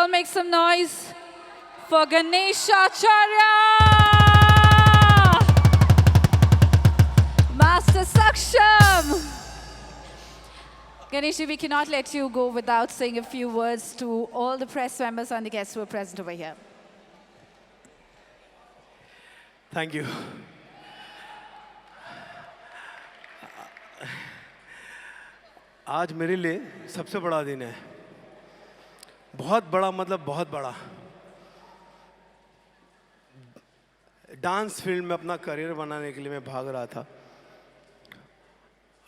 all make some noise for Ganesh Acharya? Master Saksham. Ganesh, we cannot let you go without saying a few words to all the press members and the guests who are present over here. Thank you. आज मेरे लिए सबसे बड़ा दिन है, बहुत बड़ा, मतलब बहुत बड़ा। डांस फील्ड में अपना करियर बनाने के लिए मैं भाग रहा था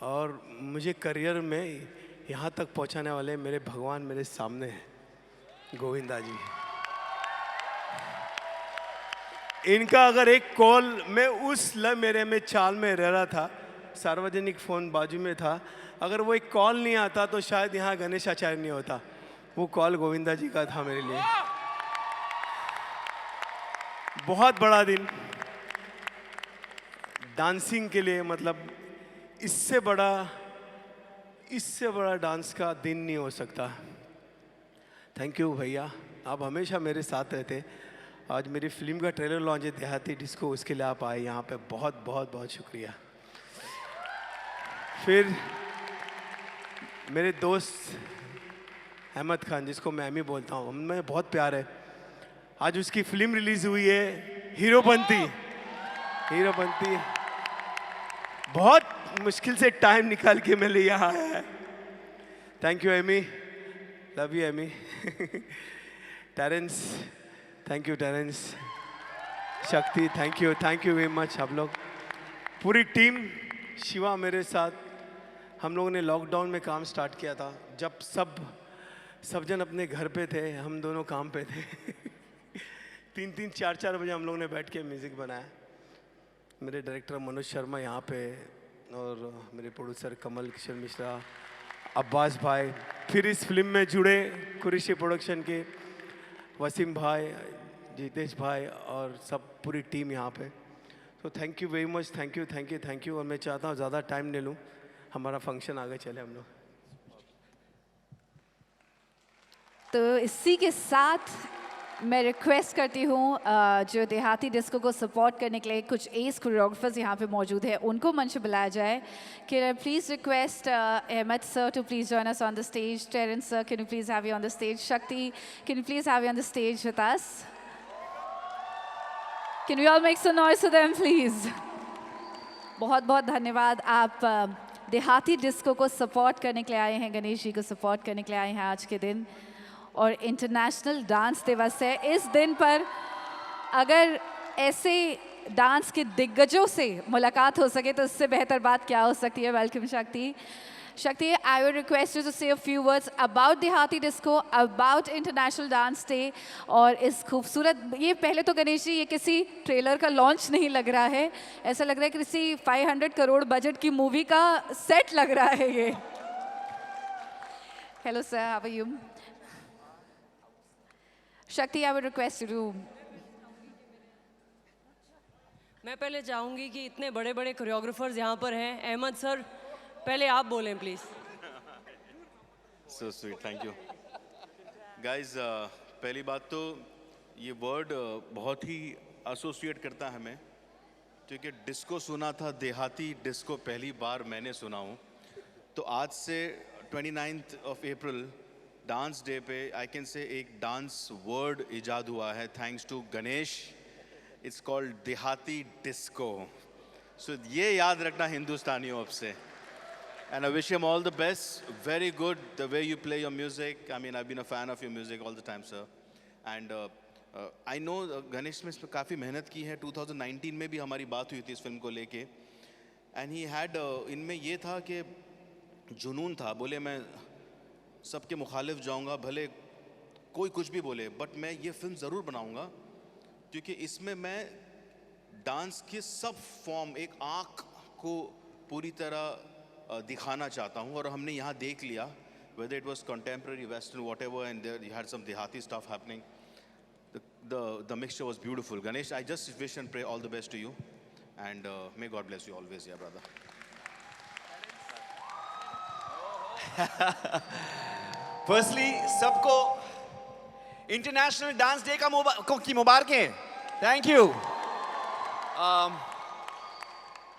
और मुझे करियर में यहाँ तक पहुँचाने वाले मेरे भगवान मेरे सामने हैं, गोविंदा जी। इनका अगर एक कॉल, मैं उस मेरे में चाल में रह रहा था, सार्वजनिक फ़ोन बाजू में था, अगर वो एक कॉल नहीं आता तो शायद यहाँ गणेश आचार्य नहीं होता। वो कॉल गोविंदा जी का था मेरे लिए। बहुत बड़ा दिन डांसिंग के लिए, मतलब इससे बड़ा डांस का दिन नहीं हो सकता। थैंक यू भैया, आप हमेशा मेरे साथ रहते। आज मेरी फिल्म का ट्रेलर लॉन्च है देहाती डिस्को, उसके लिए आप आए यहाँ पे, बहुत बहुत बहुत शुक्रिया। फिर मेरे दोस्त अहमद खान, जिसको मैं एमी बोलता हूँ, हमें बहुत प्यार है। आज उसकी फिल्म रिलीज हुई है हीरोपंती। बहुत मुश्किल से टाइम निकाल के मेरे लिए यहाँ आया है। Thank you Amy, love you Amy. Terence, thank you Terence. Shakti, thank you very much. आप लोग पूरी टीम, शिवा मेरे साथ, हम लोगों ने लॉकडाउन में काम स्टार्ट किया था। जब सब जन अपने घर पे थे, हम दोनों काम पे थे। 3-3, 4-4 बजे हम लोगों ने बैठ के म्यूज़िक बनाया। मेरे डायरेक्टर मनोज शर्मा यहाँ पे, और मेरे प्रोड्यूसर कमल किशोर मिश्रा, अब्बास भाई, फिर इस फिल्म में जुड़े कुरैशी प्रोडक्शन के वसीम भाई, जितेश भाई और सब पूरी टीम यहाँ पे। तो thank you very much, thank you. और मैं चाहता हूँ ज़्यादा टाइम नहीं लूँ, हमारा फंक्शन आगे चले हम लोग। तो इसी के साथ मैं रिक्वेस्ट करती हूँ जो देहाती डिस्को को सपोर्ट करने के लिए कुछ एस कोरियोग्राफर्स यहाँ पे मौजूद है, उनको मंच पे बुलाया जाए। Can I please request Ahmed sir to please join us on the stage. Terence sir, can you please have you on the stage. Shakti, can you please have you on the stage with us. Can we all make some noise for them please. बहुत बहुत धन्यवाद। आप देहाती disco को support करने के लिए आए हैं, गणेश जी को सपोर्ट करने के लिए आए हैं आज के दिन, और इंटरनेशनल डांस दिवस है। इस दिन पर अगर ऐसे डांस के दिग्गजों से मुलाकात हो सके तो इससे बेहतर बात क्या हो सकती है। वेलकम शक्ति। Shakti, I would request you to say a few words about Dehati Disco, about International Dance Day और इस खूबसूरत, ये पहले तो गणेश जी ये किसी ट्रेलर का लॉन्च नहीं लग रहा है, ऐसा लग रहा है किसी 500 करोड़ बजट की मूवी का सेट लग रहा है ये। Hello sir, how are you? Shakti, I would request you to. मैं पहले चाहूँगी कि इतने बड़े बड़े कोरियोग्राफर्स यहाँ पर हैं, अहमद सर पहले आप बोलें please. So sweet, thank you. Guys, पहली बात तो ये वर्ड बहुत ही एसोसिएट करता है हमें, क्योंकि डिस्को सुना था, देहाती डिस्को पहली बार मैंने सुना हूँ। तो आज से 29th of April dance day पे आई कैन से एक डांस वर्ड इजाद हुआ है, thanks to Ganesh. It's called Dehati Disco. So ये याद रखना हिंदुस्तानियों अब से। And I wish him all the best. Very good the way you play your music. I mean, I've been a fan of your music all the time, sir. And I know Ganesh ने इसमें काफ़ी मेहनत की है। 2019 में भी हमारी बात हुई थी इस फिल्म को लेके। And he had इनमें ये था कि जुनून था, बोले मैं सबके मुखालिफ जाऊंगा, भले कोई कुछ भी बोले, बट मैं ये फिल्म ज़रूर बनाऊंगा, क्योंकि इसमें मैं डांस के सब फॉर्म, एक आँख को पूरी तरह दिखाना चाहता हूँ। और हमने यहाँ देख लिया, whether it was contemporary, western, whatever, and there you had some Dehati stuff happening. The mixture was beautiful. Ganesh, I just wish and pray all the best to you, and may God bless you always, yeah, brother. Firstly, सबको international dance day की मुबारकें। Thank you.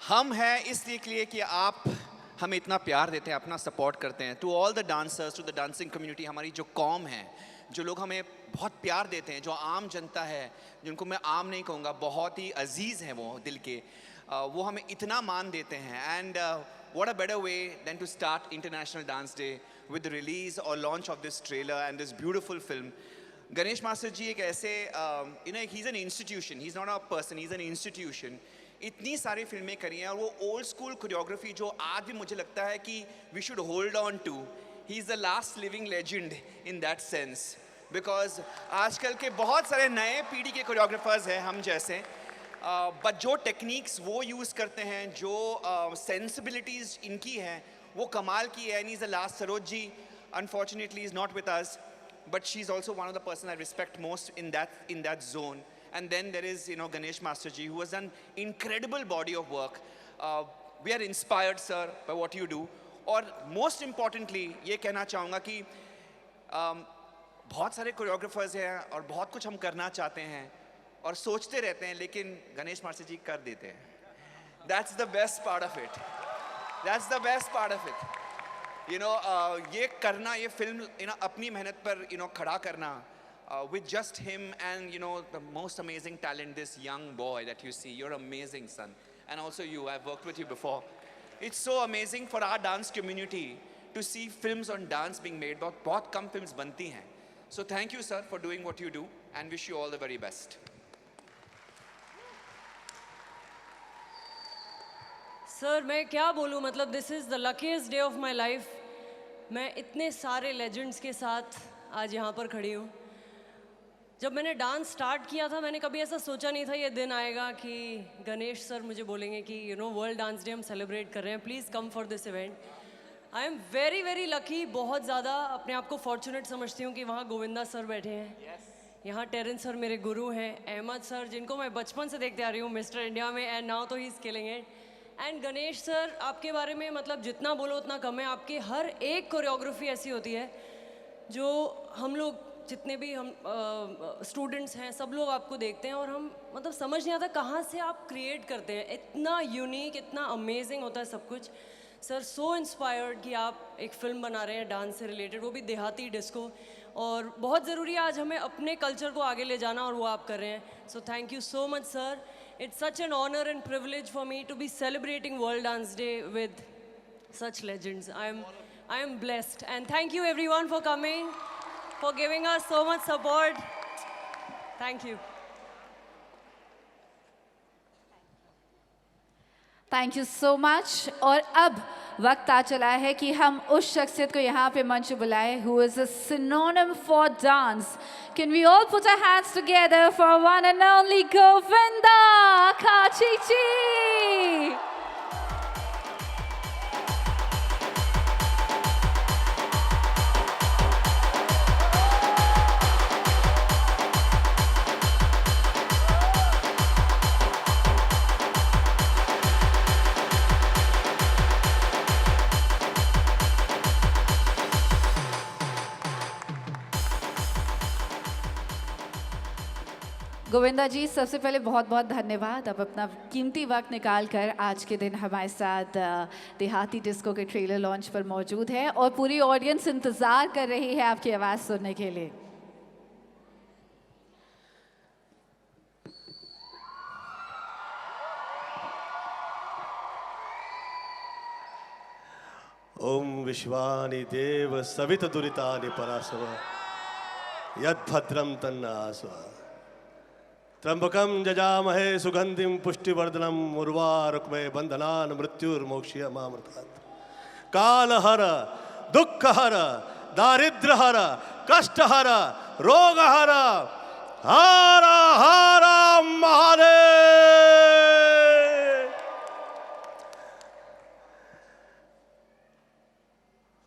हम हैं इसलिए के लिए कि आप हमें इतना प्यार देते हैं, अपना सपोर्ट करते हैं। To all the dancers, to the dancing community, हमारी जो कौम है, जो लोग हमें बहुत प्यार देते हैं, जो आम जनता है, जिनको मैं आम नहीं कहूँगा, बहुत ही अजीज़ हैं वो दिल के, वो हमें इतना मान देते हैं। And what a better way than to start International Dance Day with the release or launch of this trailer and this beautiful film. Ganesh Master ji एक ऐसे he's an institution, he's not a person, he's an institution. इतनी सारी फिल्में करी हैं और वो old school choreography जो आज भी मुझे लगता है कि we should hold on to, he is the last living legend in that sense, because आजकल के बहुत सारे नए पीढ़ी के कोरियोग्राफर्स हैं हम जैसे, बट जो टेक्निक्स वो यूज़ करते हैं, जो सेंसिबिलिटीज़ इनकी हैं, वो कमाल की है। And is the last. Saroj ji unfortunately is not with us, but she's also one of the person I respect most in that zone. And then there is Ganesh Master ji, who has done incredible body of work. We are inspired, sir, by what you do. और most importantly ये कहना चाहूँगा कि बहुत सारे choreographers हैं और बहुत कुछ हम करना चाहते हैं और सोचते रहते हैं, लेकिन गणेश मास्टर जी कर देते हैं। That's the best part of it. That's the best part of it. ये करना, ये फिल्म अपनी मेहनत पर खड़ा करना, with just him and the most amazing talent, this young boy that you see. You're amazing, son, and also you, I've worked with you before. It's so amazing for our dance community to see films on dance being made. बहुत कम films बनती हैं. So thank you, sir, for doing what you do and wish you all the very best. Sir मैं क्या बोलूँ, मतलब this is the luckiest day of my life. मैं इतने सारे लेजेंड्स के साथ आज यहाँ पर खड़ी हूँ। जब मैंने डांस स्टार्ट किया था, मैंने कभी ऐसा सोचा नहीं था ये दिन आएगा कि गणेश सर मुझे बोलेंगे कि वर्ल्ड डांस डे हम सेलिब्रेट कर रहे हैं, please come for this event. I am very very lucky, बहुत ज़्यादा अपने आप को फॉर्चुनेट समझती हूँ कि वहाँ गोविंदा सर बैठे हैं, यहाँ टेरेंस सर मेरे गुरु हैं, अहमद सर जिनको मैं बचपन से देखते आ रही हूँ मिस्टर इंडिया में, एंड नाउ तो he is killing it. And Ganesh sir, आपके बारे में मतलब जितना बोलो उतना कम है। आपकी हर एक कोरियोग्राफी ऐसी होती है जो हम लोग जितने भी हम स्टूडेंट्स हैं सब लोग आपको देखते हैं और हम मतलब समझ नहीं आता कहाँ से आप क्रिएट करते हैं। इतना यूनिक, इतना अमेजिंग होता है सब कुछ। सर सो इंस्पायर्ड कि आप एक फ़िल्म बना रहे हैं डांस से रिलेटेड, वो भी देहाती डिस्को, और बहुत ज़रूरी है आज हमें अपने कल्चर को आगे ले जाना और वो आप कर रहे हैं। So thank you so much sir. It's such an honor and privilege for me to be celebrating World Dance Day with such legends. I am blessed, and thank you everyone for coming, for giving us so much support. Thank you. Thank you so much. और अब वक्त आ चला है कि हम उस शख्सियत को यहाँ पे मंच बुलाएं who is a synonym for dance. Can we all put our hands together for one and only Govinda Kachichi? Govinda जी, सबसे पहले बहुत बहुत धन्यवाद। आप अपना कीमती वक्त निकाल कर आज के दिन हमारे साथ देहाती डिस्को के ट्रेलर लॉन्च पर मौजूद है और पूरी ऑडियंस इंतज़ार कर रही है आपकी आवाज़ सुनने के लिए। ओम विश्वानि देव सवितदुरितानि पराशव यद्भद्रं तन्नासव त्र्यंबकं जजामहे सुगंधिं पुष्टिवर्धनम् उर्वारुकमेव बंधनान् मृत्युर्मोक्षयमामृतात्। कालहर दुःखहर दारिद्र्यहर कष्टहर रोगहर हर हर महादेव।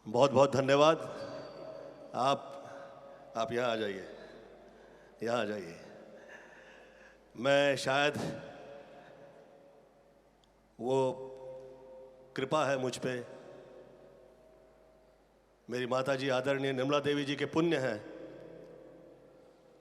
बहुत बहुत धन्यवाद। आप यहाँ आ जाइए, यहाँ आ जाइए। मैं शायद वो कृपा है मुझ पे, मेरी माता जी आदरणीय निर्मला देवी जी के पुण्य है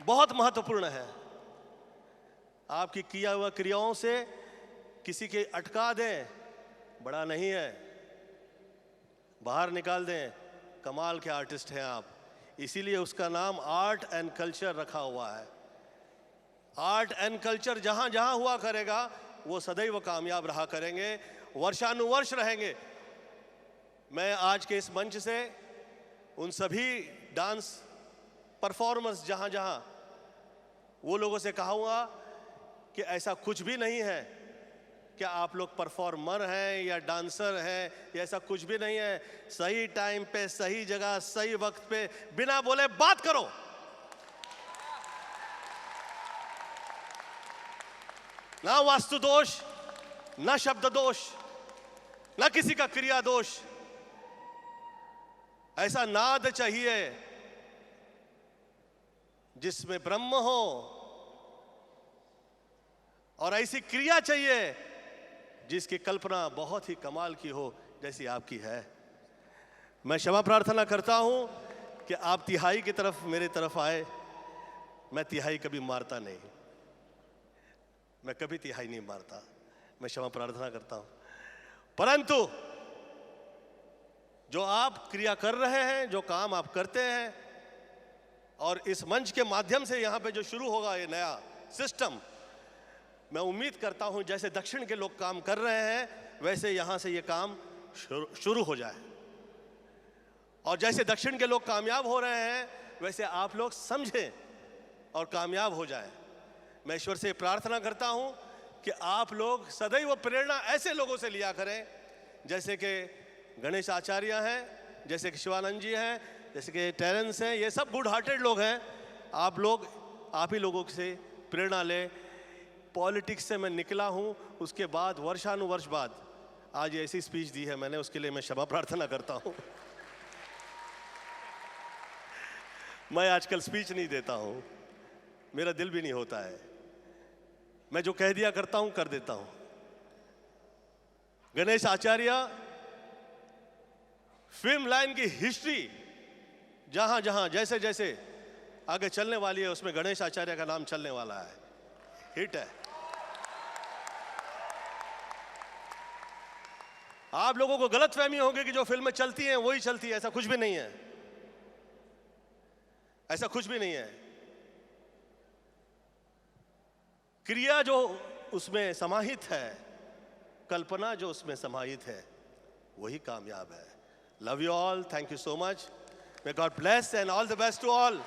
बहुत महत्वपूर्ण है। आपकी किया हुआ क्रियाओं से किसी के अटका दें, बड़ा नहीं है, बाहर निकाल दें, कमाल के आर्टिस्ट हैं आप। इसीलिए उसका नाम आर्ट एंड कल्चर रखा हुआ है। आर्ट एंड कल्चर जहां जहां हुआ करेगा वो सदैव कामयाब रहा करेंगे, वर्षानुवर्ष रहेंगे। मैं आज के इस मंच से उन सभी डांस परफॉर्मर्स जहां जहां वो लोगों से कहूँगा कि ऐसा कुछ भी नहीं है कि आप लोग परफॉर्मर हैं या डांसर हैं, या ऐसा कुछ भी नहीं है। सही टाइम पे, सही जगह, सही वक्त पे बिना बोले बात करो। ना वास्तु दोष, ना शब्द दोष, ना किसी का क्रिया दोष। ऐसा नाद चाहिए जिसमें ब्रह्म हो, और ऐसी क्रिया चाहिए जिसकी कल्पना बहुत ही कमाल की हो, जैसी आपकी है। मैं क्षमा प्रार्थना करता हूं कि आप तिहाई की तरफ मेरे तरफ आए। मैं तिहाई कभी मारता नहीं, मैं कभी तिहाई नहीं मारता, मैं क्षमा प्रार्थना करता हूं। परंतु जो आप क्रिया कर रहे हैं, जो काम आप करते हैं, और इस मंच के माध्यम से यहाँ पे जो शुरू होगा ये नया सिस्टम, मैं उम्मीद करता हूँ जैसे दक्षिण के लोग काम कर रहे हैं वैसे यहाँ से ये काम शुरू हो जाए, और जैसे दक्षिण के लोग कामयाब हो रहे हैं वैसे आप लोग समझें और कामयाब हो जाएं। मैं ईश्वर से प्रार्थना करता हूँ कि आप लोग सदैव प्रेरणा ऐसे लोगों से लिया करें जैसे कि गणेश आचार्य हैं, जैसे कि शिवानंद जी हैं, जैसे कि टेरेंस हैं। ये सब गुड हार्टेड लोग हैं। आप लोग आप ही लोगों से प्रेरणा लें। पॉलिटिक्स से मैं निकला हूँ, उसके बाद वर्षानुवर्ष बाद आज ऐसी स्पीच दी है मैंने, उसके लिए मैं क्षमा प्रार्थना करता हूँ। मैं आजकल स्पीच नहीं देता हूँ, मेरा दिल भी नहीं होता है। मैं जो कह दिया करता हूँ, कर देता हूँ। गणेश आचार्य फिल्म लाइन की हिस्ट्री जहां जहां जैसे जैसे आगे चलने वाली है उसमें गणेश आचार्य का नाम चलने वाला है, हिट है। आप लोगों को गलतफहमी होगी कि जो फिल्में चलती हैं वही चलती है, ऐसा कुछ भी नहीं है, ऐसा कुछ भी नहीं है। क्रिया जो उसमें समाहित है, कल्पना जो उसमें समाहित है, वही कामयाब है। Love you all, thank you so much, may God bless and all the best to all.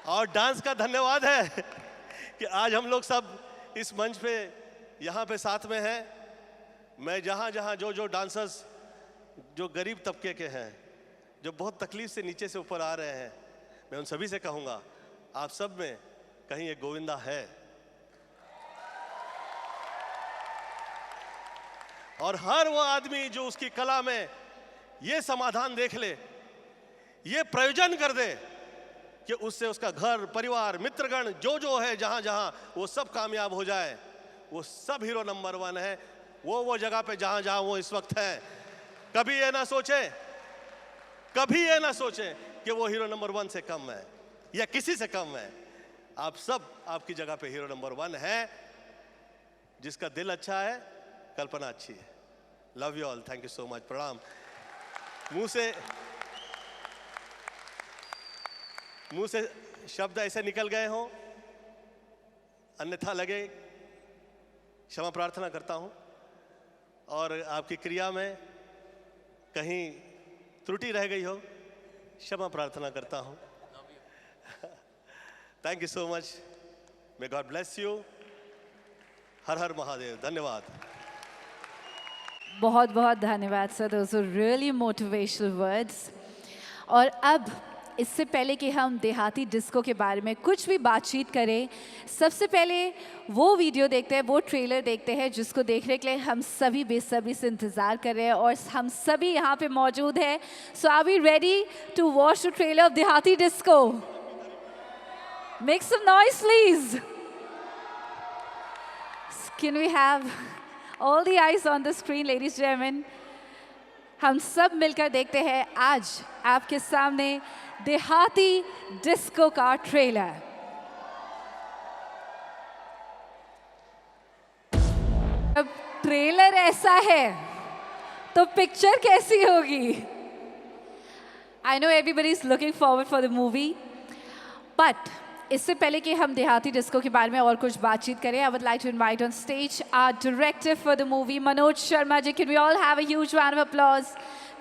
और डांस का धन्यवाद है कि आज हम लोग सब इस मंच पे यहाँ पे साथ में हैं। मैं जहाँ जहाँ जो जो डांसर्स जो गरीब तबके के हैं, जो बहुत तकलीफ से नीचे से ऊपर आ रहे हैं, मैं उन सभी से कहूँगा आप सब में कहीं एक गोविंदा है। और हर वो आदमी जो उसकी कला में ये समाधान देख ले, ये प्रयोजन कर दे कि उससे उसका घर परिवार मित्रगण जो है जहां जहां वो सब कामयाब हो जाए, वो सब हीरो नंबर 1 है। वो जगह पे जहां जहां वो इस वक्त है, कभी ये ना सोचे, कभी ये ना सोचे कि वो हीरो नंबर 1 से कम है या किसी से कम है। आप सब आपकी जगह पे हीरो नंबर 1 है। जिसका दिल अच्छा है, कल्पना अच्छी है। Love you all, thank you so much, प्रणाम। मुंह से शब्द ऐसे निकल गए हों, अन्यथा लगे, क्षमा प्रार्थना करता हूं। और आपकी क्रिया में कहीं त्रुटि रह गई हो, क्षमा प्रार्थना करता हूं। Thank you so much, may God bless you. हर हर महादेव। धन्यवाद। बहुत बहुत धन्यवाद sir, those are really motivational words. और अब इससे पहले कि हम देहाती डिस्को के बारे में कुछ भी बातचीत करें, सबसे पहले वो वीडियो देखते हैं, वो ट्रेलर देखते हैं जिसको देखने के लिए हम सभी बेसब्री से इंतज़ार कर रहे हैं और हम सभी यहाँ पे मौजूद हैं। So are we ready to watch the trailer of Dehati Disco? Make some noise please. Can we have all the eyes on the screen, ladies and gentlemen? हम सब मिलकर देखते हैं आज आपके सामने देहाती डिस्को का ट्रेलर। अब ट्रेलर ऐसा है तो पिक्चर कैसी होगी? I know everybody is looking forward for the movie, but इससे पहले कि हम देहाती डिस्को के बारे में और कुछ बातचीत करें, I would like to invite on stage our director for the movie, Manoj Sharma ji. Can we all have a huge round of applause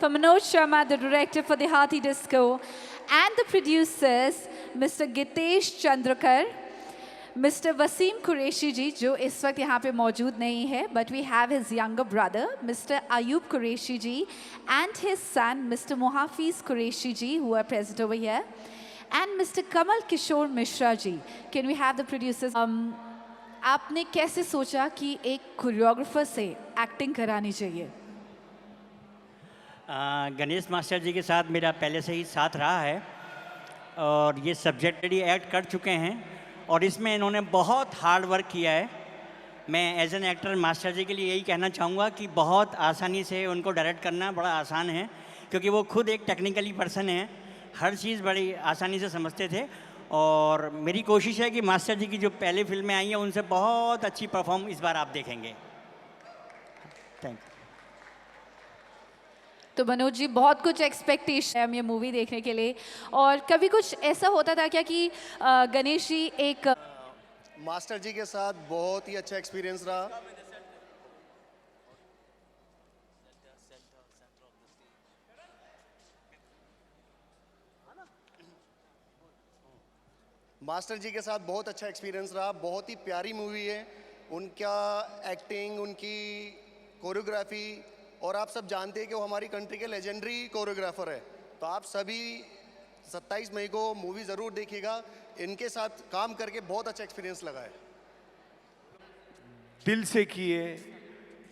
for Manoj Sharma, the director for Dehati Disco, and the producers mister Gitesh Chandrakar, mister Wasim Qureshi ji, जो इस वक्त यहाँ पे मौजूद नहीं है, but we have his younger brother mister Ayub Qureshi ji and his son mister Muhafiz Qureshi ji, who are present over here, and Mr. Kamal Kishore Mishra ji. Can we have the producers? आपने कैसे सोचा कि एक कोरियोग्राफर से एक्टिंग करानी चाहिए? गणेश मास्टर जी के साथ मेरा पहले से ही साथ रहा है और ये सब्जेक्ट ऑलरेडी एक्ट कर चुके हैं और इसमें इन्होंने बहुत हार्ड वर्क किया है। मैं एज एन एक्टर मास्टर जी के लिए यही कहना चाहूँगा कि बहुत आसानी से उनको डायरेक्ट करना बड़ा आसान है, क्योंकि वो खुद एक टेक्निकली पर्सन है, हर चीज़ बड़ी आसानी से समझते थे। और मेरी कोशिश है कि मास्टर जी की जो पहले फिल्में आई हैं उनसे बहुत अच्छी परफॉर्म इस बार आप देखेंगे। Thank you. तो मनोज जी, बहुत कुछ एक्सपेक्टेशन है हम ये मूवी देखने के लिए, और कभी कुछ ऐसा होता था क्या कि गणेश जी एक मास्टर जी के साथ बहुत ही अच्छा एक्सपीरियंस रहा। मास्टर जी के साथ बहुत अच्छा एक्सपीरियंस रहा। बहुत ही प्यारी मूवी है, उनका एक्टिंग, उनकी कोरियोग्राफी, और आप सब जानते हैं कि वो हमारी कंट्री के लेजेंडरी कोरियोग्राफर है। तो आप सभी 27 मई को मूवी ज़रूर देखिएगा। इनके साथ काम करके बहुत अच्छा एक्सपीरियंस लगा है। दिल से किए,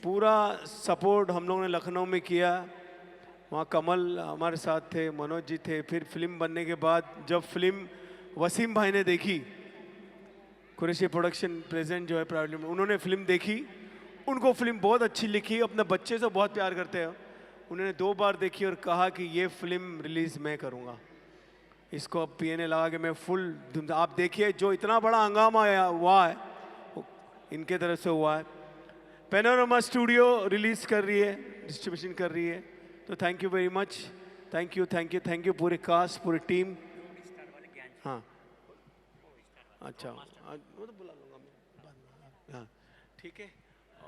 पूरा सपोर्ट हम लोगों ने लखनऊ में किया, वहाँ कमल हमारे साथ थे, मनोज जी थे। फिर फिल्म बनने के बाद जब फिल्म वसीम भाई ने देखी, कुरैशी प्रोडक्शन प्रेजेंट जो है प्राइवेट लिमिटेड, उन्होंने फिल्म देखी, उनको फिल्म बहुत अच्छी लिखी, अपने बच्चे से बहुत प्यार करते हैं, उन्होंने 2 बार देखी और कहा कि ये फिल्म रिलीज़ मैं करूँगा, इसको अब पीने लगा कि मैं फुल। आप देखिए जो इतना बड़ा हंगामा हुआ है इनके तरफ से हुआ है। पैनोरमा स्टूडियो रिलीज़ कर रही है, डिस्ट्रीब्यूशन कर रही है, तो thank you very much, thank you thank you thank you पूरे कास्ट, पूरी टीम। हाँ अच्छा, वो तो बुला लूँगा मैं। हाँ ठीक है,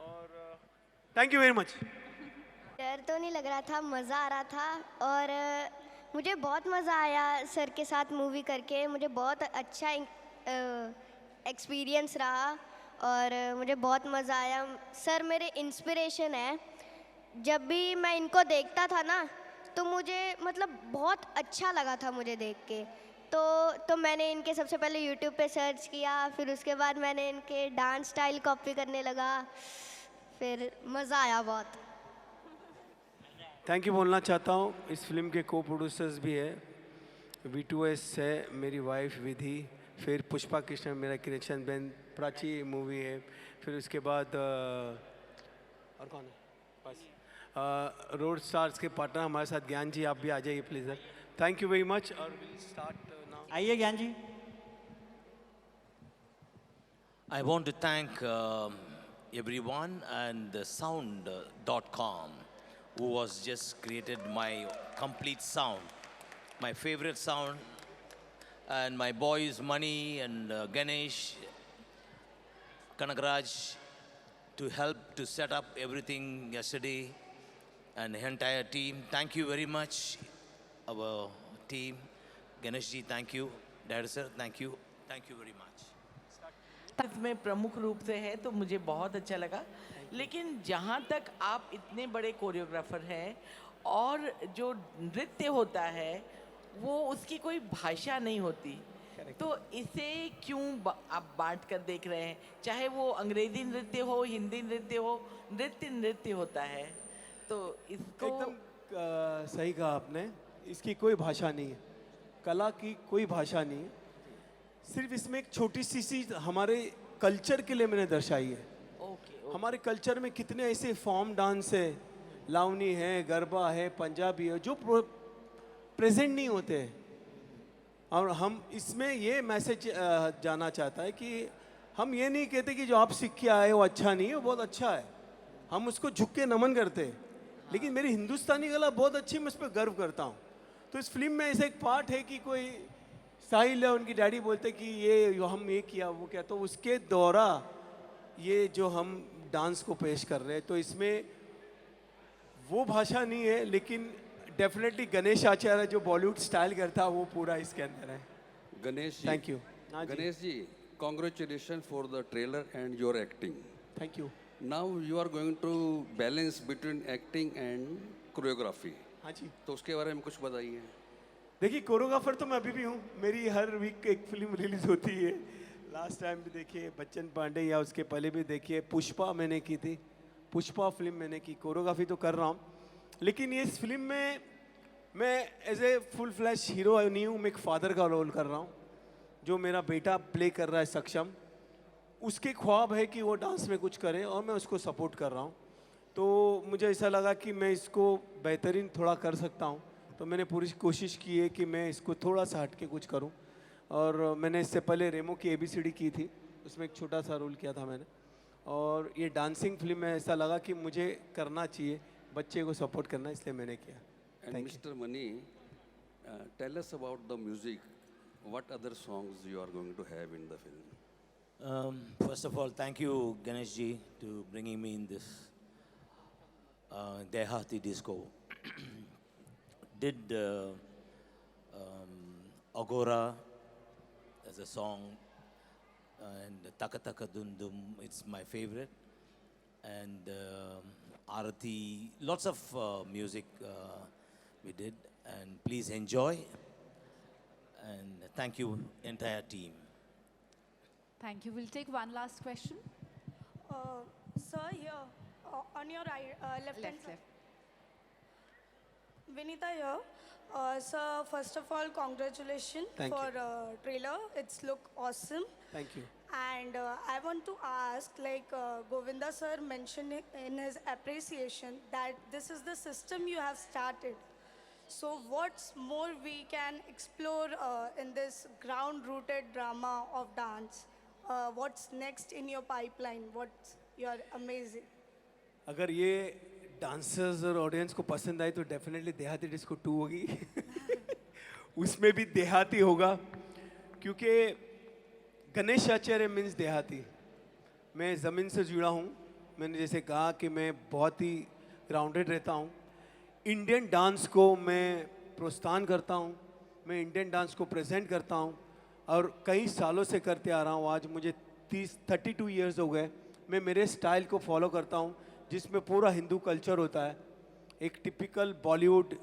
और थैंक यू वेरी मच। डर तो नहीं लग रहा था, मज़ा आ रहा था, और मुझे बहुत मज़ा आया सर के साथ मूवी करके। मुझे बहुत अच्छा एक्सपीरियंस रहा और मुझे बहुत मज़ा आया। सर मेरे इंस्पिरेशन है। जब भी मैं इनको देखता था ना तो मुझे मतलब बहुत अच्छा लगा था मुझे देख के। तो मैंने इनके सबसे पहले यूट्यूब पे सर्च किया, फिर उसके बाद मैंने इनके डांस स्टाइल कॉपी करने लगा, फिर मज़ा आया बहुत। थैंक यू बोलना चाहता हूँ। इस फिल्म के को प्रोड्यूसर्स भी है, V2S है मेरी वाइफ विधि, फिर पुष्पा कृष्ण मेरा कनेक्शन बहन, प्राची मूवी है, फिर उसके बाद और कौन है बस रोड स्टार्स के पार्टनर हमारे साथ ज्ञान जी, आप भी आ जाइए please sir. Thank you very much, और विल स्टार्ट नाउ। आइए ज्ञान जी। I want to thank everyone and the sound.com who was just created my complete sound, my favorite sound, and my boys Mani and Ganesh, Kanagraj, to help to set up everything yesterday, and the entire team. Thank you very much, our team. Ganesh ji, thank you. Director sir, thank you. Thank you very much. इसमें प्रमुख रूप से है तो मुझे बहुत अच्छा लगा। लेकिन जहाँ तक आप इतने बड़े कोरियोग्राफर हैं और जो नृत्य होता है वो उसकी कोई भाषा नहीं होती, तो इसे क्यों आप बांट कर देख रहे हैं? चाहे वो अंग्रेजी नृत्य हो, हिंदी नृत्य हो, नृत्य नृत्य होता है, तो इसको एकदम सही कहा आपने। इसकी कोई भाषा नहीं है, कला की कोई भाषा नहीं है, सिर्फ इसमें एक छोटी सी चीज हमारे कल्चर के लिए मैंने दर्शाई है। हमारे कल्चर में कितने ऐसे फॉर्म डांस है, लावनी है, गरबा है, पंजाबी है, जो प्रेजेंट नहीं होते हैं। और हम इसमें ये मैसेज जाना चाहता है कि हम ये नहीं कहते कि जो आप सीख के आए वो अच्छा नहीं है, वो बहुत अच्छा है, हम उसको झुक के नमन करते हैं। लेकिन मेरी हिंदुस्तानी कला बहुत अच्छी, मैं उस पर गर्व करता हूँ। तो इस फिल्म में ऐसा एक पार्ट है कि कोई साहिल है, उनकी डैडी बोलते कि ये हम ये किया वो क्या, तो उसके दौरा ये जो हम डांस को पेश कर रहे हैं, तो इसमें वो भाषा नहीं है, लेकिन डेफिनेटली गणेश आचार्य जो बॉलीवुड स्टाइल करता है वो पूरा इसके अंदर है। Ganesh ji, thank you. Ganesh ji, congratulations for the trailer and your acting. Thank you. Now you are going to balance between acting and choreography. हाँ जी। तो उसके बारे में कुछ बताइए। देखिए कोरियोग्राफर तो मैं अभी भी हूँ, मेरी हर वीक एक फिल्म रिलीज होती है। लास्ट टाइम भी देखिए बच्चन पांडे, या उसके पहले भी देखिए पुष्पा मैंने की थी, पुष्पा फिल्म मैंने की। कोरियोग्राफी तो कर रहा हूँ, लेकिन ये इस फिल्म में मैं as a full flash hero नहीं हूँ, मैं एक फादर का रोल कर रहा हूँ। जो मेरा बेटा प्ले कर रहा है सक्षम, उसके ख्वाब है कि वो डांस में कुछ करे और मैं उसको सपोर्ट कर रहा हूँ। तो मुझे ऐसा लगा कि मैं इसको बेहतरीन थोड़ा कर सकता हूँ, तो मैंने पूरी कोशिश की है कि मैं इसको थोड़ा सा हट के कुछ करूँ। और मैंने इससे पहले रेमो की ABCD की थी, उसमें एक छोटा सा रोल किया था मैंने। और ये डांसिंग फिल्म में ऐसा लगा कि मुझे करना चाहिए, बच्चे को सपोर्ट करना, इसलिए मैंने किया। And Mr. Mani, tell us about the music. What other songs you are going to have in the film? First of all, thank you, Ganesh ji, to bringing me in this Dehati disco. Did Agora as a song, and Taka Taka Dum Dum, it's my favorite, and Arati, lots of music we did, and please enjoy, and thank you entire team. Thank you. We'll take one last question. Sir, here on your right, left hand side. Vinita here. Sir, first of all, congratulations Thank for you. trailer. It's look awesome. Thank you. And I want to ask, like Govinda sir mentioned in his appreciation that this is the system you have started. So what's more we can explore in this ground-rooted drama of dance? What's next in your pipeline? What's your amazing? अगर ये dancers और audience को पसंद आए तो definitely देहाती disco 2 होगी। उसमें भी देहाती होगा, क्योंकि गणेश आचार्य मीन्स देहाती। मैं ज़मीन से जुड़ा हूँ, मैंने जैसे कहा कि मैं बहुत ही ग्राउंडेड रहता हूँ। इंडियन डांस को मैं प्रोत्साहन करता हूँ, मैं इंडियन डांस को प्रेजेंट करता हूँ और कई सालों से करते आ रहा हूँ। आज मुझे 32 इयर्स हो गए। मैं मेरे स्टाइल को फॉलो करता हूँ जिसमें पूरा हिंदू कल्चर होता है। एक टिपिकल बॉलीवुड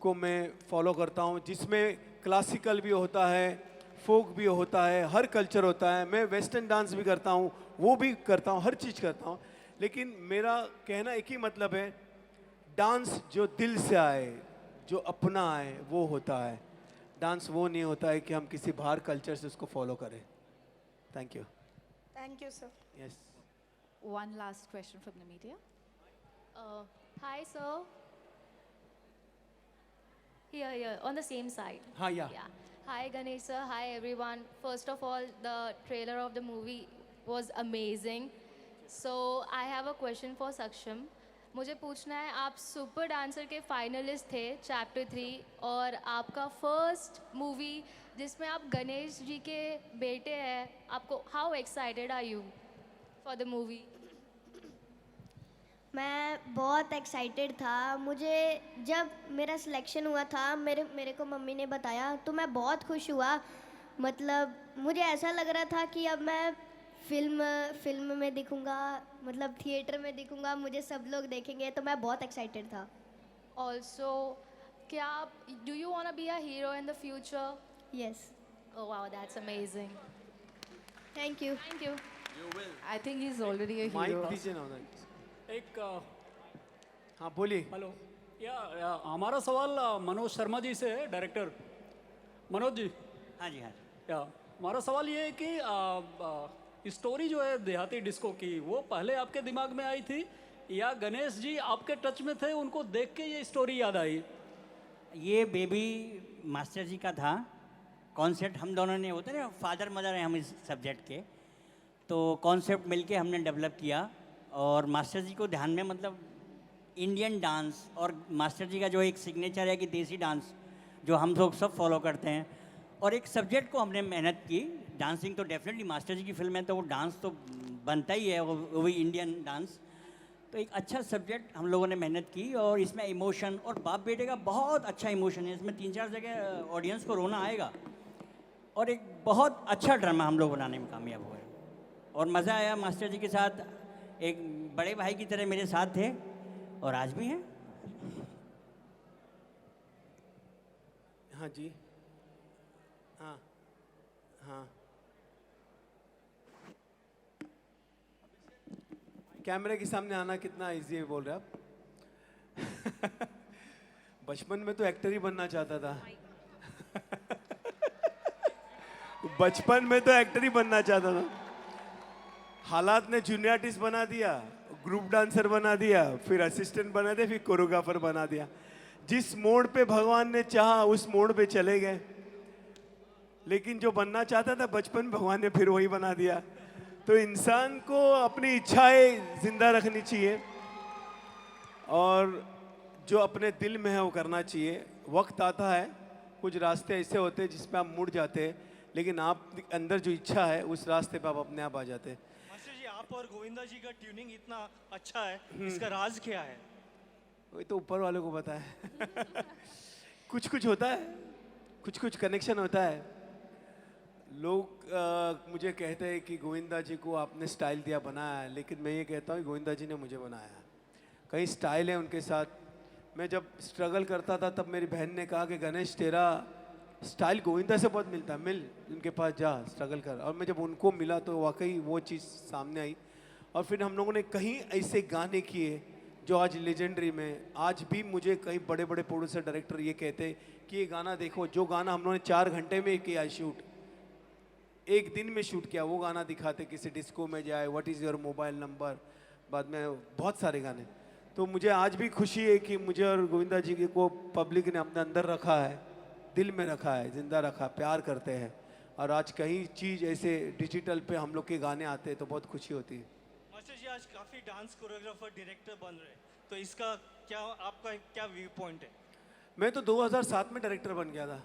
को मैं फॉलो करता हूँ जिसमें क्लासिकल भी होता है, फोक भी होता है, हर कल्चर होता है। मैं वेस्टर्न डांस भी करता हूँ, वो भी करता हूँ, हर चीज़ करता हूँ। लेकिन मेरा कहना एक ही मतलब है, डांस जो दिल से आए, जो अपना आए, वो होता है। डांस वो नहीं होता है कि हम किसी बाहर कल्चर से उसको फॉलो करें। Thank you. Thank you, sir. Yes. One last question from the media. Hi, sir. Here, on the same side. हाँ, या। Yeah. Hi, Ganesh sir. Hi, everyone. First of all, the trailer of the movie was amazing. So, I have a question for Saksham. मुझे पूछना है, आप super dancer के finalist थे chapter 3 और आपका फर्स्ट मूवी जिसमें आप गणेश जी के बेटे हैं, आपको how excited are you for the movie? मैं बहुत एक्साइटेड था। मुझे जब मेरा सिलेक्शन हुआ था, मेरे को मम्मी ने बताया तो मैं बहुत खुश हुआ। मतलब मुझे ऐसा लग रहा था कि अब मैं फिल्म में दिखूंगा, मतलब थिएटर में दिखूंगा, मुझे सब लोग देखेंगे, तो मैं बहुत एक्साइटेड था। ऑल्सो क्या आप do you want to be a hero in the future? Yes. Oh wow, that's amazing. Thank you. Thank you. I think he's already a mic hero. दीजिए ना। एक हाँ बोलिए। हेलो, या हमारा सवाल मनोज शर्मा जी से है, डायरेक्टर मनोज जी। हाँ जी, हाँ। या हमारा सवाल ये है कि स्टोरी जो है देहाती डिस्को की, वो पहले आपके दिमाग में आई थी या गणेश जी आपके टच में थे, उनको देख के ये स्टोरी याद आई? ये बेबी मास्टर जी का था कॉन्सेप्ट हम दोनों ने, होते ना फादर मदर हैं हम इस सब्जेक्ट के, तो कॉन्सेप्ट मिलके हमने डेवलप किया। और मास्टर जी को ध्यान में, मतलब इंडियन डांस और मास्टर जी का जो एक सिग्नेचर है कि देसी डांस जो हम लोग सब फॉलो करते हैं, और एक सब्जेक्ट को हमने मेहनत की। डांसिंग तो डेफिनेटली मास्टर जी की फिल्म है तो वो डांस तो बनता ही है, वो भी इंडियन डांस। तो एक अच्छा सब्जेक्ट हम लोगों ने मेहनत की, और इसमें इमोशन और बाप बेटे का बहुत अच्छा इमोशन है। इसमें 3-4 जगह ऑडियंस को रोना आएगा, और एक बहुत अच्छा ड्रामा हम लोग बनाने में कामयाब हुए, और मज़ा आया। मास्टर जी के साथ एक बड़े भाई की तरह मेरे साथ थे, और आज भी हैं। हाँ जी, हाँ हाँ। कैमरे के सामने आना कितना इजी है बोल रहे आप। बचपन में तो एक्टर ही बनना चाहता था। बचपन में तो एक्टर ही बनना चाहता था। हालात ने जूनियर आर्टिस्ट बना दिया, ग्रुप डांसर बना दिया, फिर असिस्टेंट बना दिया, फिर कोरियोग्राफर बना दिया। जिस मोड़ पे भगवान ने चाहा उस मोड़ पे चले गए, लेकिन जो बनना चाहता था बचपन, भगवान ने फिर वही बना दिया। तो इंसान को अपनी इच्छाएं जिंदा रखनी चाहिए, और जो अपने दिल में है वो करना चाहिए। वक्त आता है, कुछ रास्ते ऐसे होते हैं जिस पे आप मुड़ जाते हैं, लेकिन आप अंदर जो इच्छा है उस रास्ते पे आप अपने आप आ जाते हैं। मास्टर जी, आप और गोविंदा जी का ट्यूनिंग इतना अच्छा है, इसका राज क्या है? वही तो ऊपर वाले को पता है। कुछ कुछ होता है, कुछ कुछ कनेक्शन होता है। लोग मुझे कहते हैं कि गोविंदा जी को आपने स्टाइल दिया, बनाया, लेकिन मैं ये कहता हूँ गोविंदा जी ने मुझे बनाया। कई स्टाइल है उनके साथ। मैं जब स्ट्रगल करता था तब मेरी बहन ने कहा कि गणेश तेरा स्टाइल गोविंदा से बहुत मिलता है, मिल उनके पास जा, स्ट्रगल कर। और मैं जब उनको मिला तो वाकई वो चीज़ सामने आई। और फिर हम लोगों ने कहीं ऐसे गाने किए जो आज लेजेंडरी में, आज भी मुझे कई बड़े बड़े प्रोड्यूसर डायरेक्टर ये कहते कि ये गाना देखो, जो गाना हम लोगों ने 4 घंटे में किया शूट, एक दिन में शूट किया, वो गाना दिखाते। किसी डिस्को में जाए, what is your mobile number, बाद में बहुत सारे गाने। तो मुझे आज भी खुशी है कि मुझे और गोविंदा जी को पब्लिक ने अपने अंदर रखा है, दिल में रखा है, जिंदा रखा, प्यार करते हैं। और आज कहीं चीज़ ऐसे डिजिटल पे हम लोग के गाने आते हैं तो बहुत खुशी होती है। मास्टर जी, आज काफ़ी डांस कोरियोग्राफर डायरेक्टर बन रहे हैं, तो इसका क्या, आपका क्या व्यू पॉइंट है? मैं तो 2007 में डायरेक्टर बन गया था।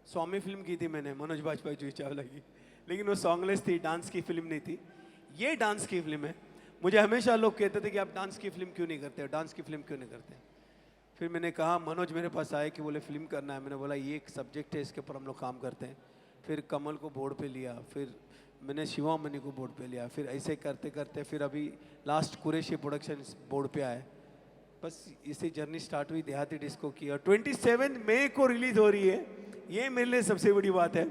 स्वामी फिल्म की थी मैंने, मनोज बाजपेयी, जूही चावला की, लेकिन वो सॉन्गलेस थी, डांस की फिल्म नहीं थी। ये डांस की फिल्म है। मुझे हमेशा लोग कहते थे कि आप डांस की फिल्म क्यों नहीं करते, डांस की फिल्म क्यों नहीं करते। फिर मैंने कहा, मनोज मेरे पास आए कि बोले फिल्म करना है। मैंने बोला ये एक सब्जेक्ट है, इसके ऊपर हम लोग काम करते हैं। फिर कमल को बोर्ड पे लिया, फिर मैंने शिवामणि को बोर्ड पे लिया, फिर ऐसे करते करते फिर अभी लास्ट कुरैशी प्रोडक्शन बोर्ड पे आए। बस इसी जर्नी स्टार्ट हुई देहाती डिस्को की, और 27 मई को रिलीज़ हो रही है। ये मेरे लिए सबसे बड़ी बात है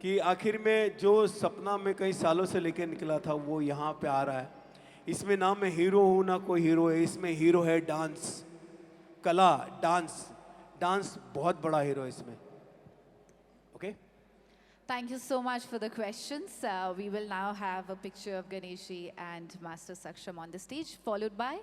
कि आखिर में जो सपना में कई सालों से लेके निकला था वो यहाँ पे आ रहा है। इसमें ना मैं हीरो हूँ ना कोई हीरो है, इसमें हीरो है डांस, कला, डांस। डांस बहुत बड़ा हीरो है इसमें। Okay, Thank you so much for the questions. We will now have a picture of Ganeshi and Master Saksham on the stage, followed by